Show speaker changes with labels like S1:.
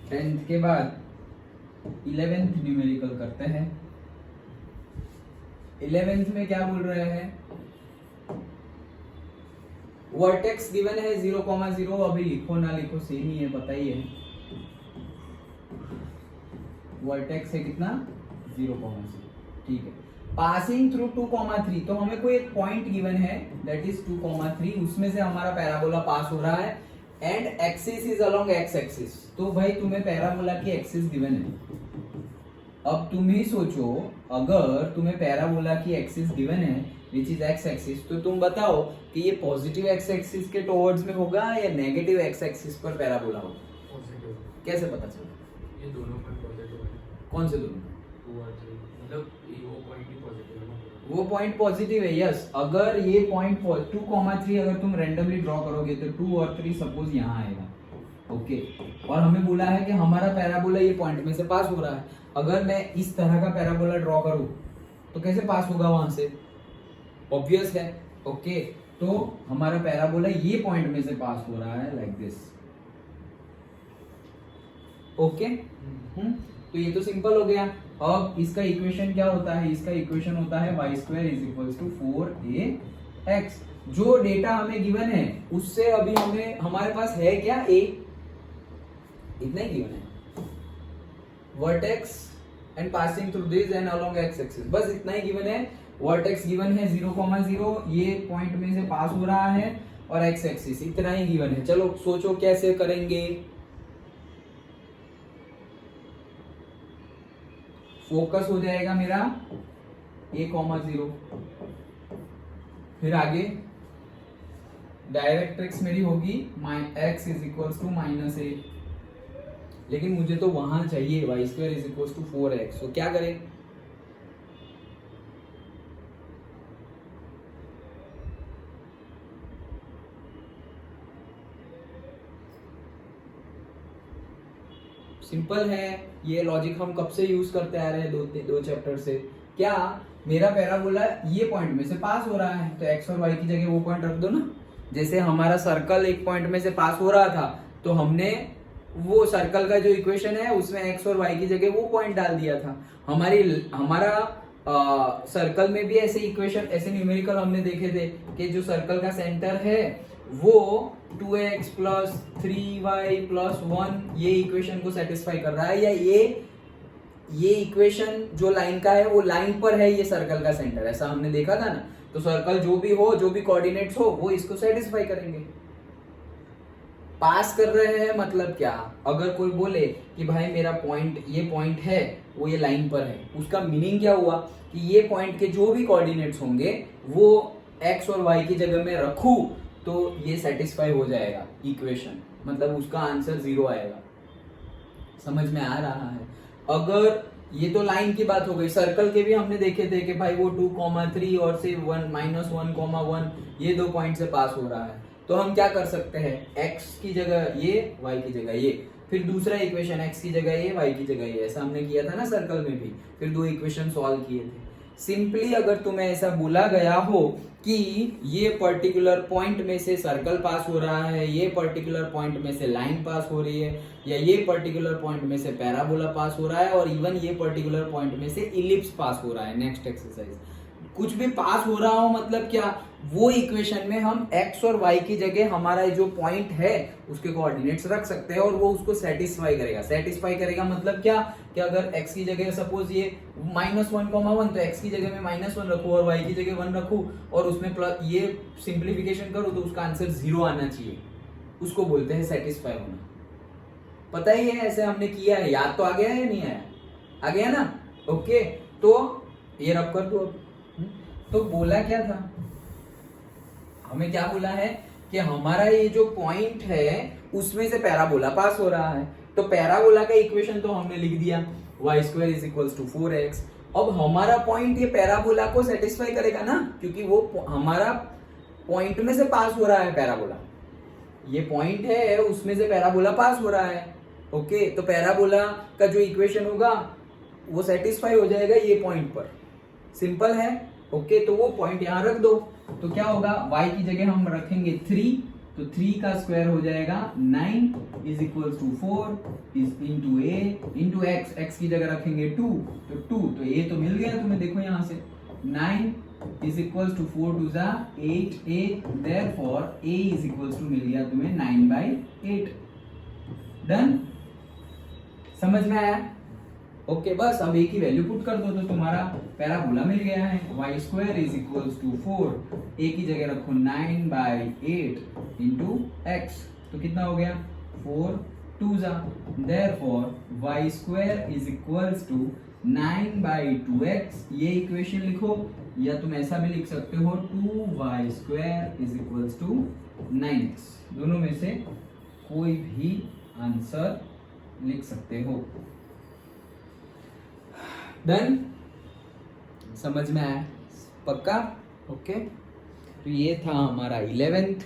S1: 10th के बाद 11th numerical करते हैं। 11th में क्या बोल रहे हैं, वर्टेक्स गिवन है 0,0, अभी लिखो ना लिखो सेम ही है, पता ही है। वर्टेक्स है कितना 0,0, ठीक है। पासिंग थ्रू 2,3, तो हमें कोई एक पॉइंट गिवन है दैट इज 2,3, उसमें से हमारा पैराबोला पास हो रहा है and axis is along x axis. तो भाई तुम्हें पैराबोला की एक्सिस गिवन है। अब तुम ही सोचो, अगर तुम्हें पैराबोला की एक्सिस गिवन है विच इज एक्स एक्सिस, तो तुम बताओ कि ये पॉजिटिव एक्स एक्सिस के टुवर्ड्स में होगा या नेगेटिव एक्स एक्सिस पर पैराबोला होगा?
S2: पॉजिटिव।
S1: कैसे पता चला?
S2: ये दोनों पॉइंट पॉजिटिव है।
S1: कौन से दोनों?
S2: 2 और 3, मतलब ये वो पॉइंट ही पॉजिटिव है ना।
S1: वो पॉइंट पॉजिटिव है, यस। अगर ये पॉइंट 2,3 अगर तुम रैंडमली ड्रॉ करोगे तो 2 और 3 सपोज यहाँ आएगा, ओके। और हमें बोला है कि हमारा पैराबोला ये पॉइंट में से पास हो रहा है। अगर मैं इस तरह का पैराबोला ड्रॉ करूं तो कैसे पास होगा वहां से? ऑब्वियस है, ओके। तो हमारा पैराबोला ये पॉइंट में से पास हो रहा है लाइक दिस, ओके। तो ये तो सिंपल हो गया। अब इसका इक्वेशन क्या होता है? इसका इक्वेशन होता है y² = 4ax। जो डेटा हमें गिवन है उससे अभी हमारे पास है क्या? a, इतना ही गिवन है। Vertex and passing through this and along x axis, बस इतना ही गिवन है। वर्टेक्स गिवन है 0,0, ये पॉइंट में से पास हो रहा है, और एक्स एक्सिस इतना ही गिवन है। चलो सोचो कैसे करेंगे। फोकस हो जाएगा मेरा a,0, फिर आगे डायरेक्ट्रिक्स मेरी होगी x = -a, लेकिन मुझे तो वहां चाहिए y² = 4x। तो क्या करें? सिंपल है, ये लॉजिक हम कब से यूज करते आ रहे हैं, दो चैप्टर से। क्या मेरा पैराबोला ये पॉइंट में से पास हो रहा है तो x और y की जगह वो पॉइंट रख दो ना। जैसे हमारा सर्कल एक पॉइंट में से पास हो रहा था तो हमने वो सर्कल का जो इक्वेशन है उसमें x और y की जगह वो पॉइंट डाल दिया था। हमारा सर्कल में भी ऐसे इक्वेशन, ऐसे न्यूमेरिकल हमने देखे थे कि जो सर्कल का सेंटर है वो 2x + 3y + 1 ये इक्वेशन को सेटिस्फाई कर रहा है, या ये इक्वेशन जो लाइन का है वो लाइन पर है ये सर्कल का सेंटर, ऐसा हमने देखा था ना। तो सर्कल जो भी हो, जो भी कोऑर्डिनेट्स हो, वो इसको सेटिस्फाई करेंगे। पास कर रहे हैं मतलब क्या? अगर कोई बोले कि भाई मेरा पॉइंट, ये पॉइंट है वो ये लाइन पर है, उसका मीनिंग क्या हुआ कि ये पॉइंट के जो भी कोऑर्डिनेट्स होंगे वो x और y की जगह में रखूं तो ये सेटिस्फाई हो जाएगा इक्वेशन, मतलब उसका आंसर 0 आएगा। समझ में आ रहा है? अगर ये तो लाइन की बात हो गई, सर्कल के भी हमने देखे थे कि भाई वो 2,3 और से 1 -1,1 ये 2 पॉइंट से पास हो रहा है। तो हम क्या कर सकते हैं, x की जगह ये, y की जगह ये, फिर दूसरा इक्वेशन x की जगह ये, y की जगह ये, ऐसा हमने किया था ना सर्कल में भी। फिर 2 इक्वेशन सॉल्व किए थे। सिंपली अगर तुम्हें ऐसा बोला गया हो कि ये पर्टिकुलर पॉइंट में से सर्कल पास हो रहा है, ये पर्टिकुलर पॉइंट में से लाइन पास हो रही है, या ये पर्टिकुलर पॉइंट में से पैराबोला पास हो रहा है, और इवन ये पर्टिकुलर पॉइंट में से इलिप्स पास हो रहा है, नेक्स्ट एक्सरसाइज कुछ भी पास हो रहा हो, मतलब क्या, वो इक्वेशन में हम x और y की जगह हमारा जो पॉइंट है उसके कोऑर्डिनेट्स रख सकते हैं और वो उसको सेटिस्फाई करेगा। सेटिस्फाई करेगा मतलब क्या, कि अगर x की जगह सपोज ये -1,1 तो x की जगह में -1 रखूं और y की जगह 1 रखूं और उसमें प्लस ये सिंप्लीफिकेशन करूं तो उसका आंसर 0 आना चाहिए, उसको बोलते हैं सेटिस्फाई होना। पता ही है, ऐसे हमने किया है, याद तो आ गया है या नहीं आया? आ गया ना? ओके, तो ये रब कर दो। तो बोला क्या था, हमें क्या बोला है कि हमारा ये जो पॉइंट है उसमें से पैराबोला पास हो रहा है। तो पैराबोला का इक्वेशन तो हमने लिख दिया y² = 4x। अब हमारा पॉइंट ये पैराबोला को सेटिस्फाई करेगा ना, क्योंकि वो हमारा पॉइंट में से पास हो रहा है पैराबोला, ये पॉइंट है उसमें से पैराबोला पास हो रहा है। ओके, तो पैराबोला का जो इक्वेशन होगा वो सेटिस्फाई हो जाएगा ये पॉइंट पर। सिंपल है। ओके, तो वो पॉइंट यहां रख दो। तो क्या होगा, y की जगह हम रखेंगे 3 तो 3 का स्क्वायर हो जाएगा 9 is equal to 4 is into a into x, x की जगह रखेंगे 2 तो 2, तो ए तो मिल गया तुम्हें, देखो यहां से 9 इज इक्वल टू 4 टू जा 8 A, therefore A is equal to मिल गया तुम्हें 9/8। डन, समझ में आया? ओके बस अब ए की वैल्यू पुट कर दो तो तुम्हारा पैराबोला मिल गया है। Y square is equal to 4, a की जगह रखो 9/8 इंटू एक्स, तो कितना हो गया 4 2 जा, therefore y square is equal to 9/2x, ये इक्वेशन लिखो, या तुम ऐसा भी लिख सकते हो 2y square is equal to 9x, दोनों में से कोई भी आंसर लिख सकते हो। डन, समझ में आया? पक्का? ओके, तो ये था हमारा 11th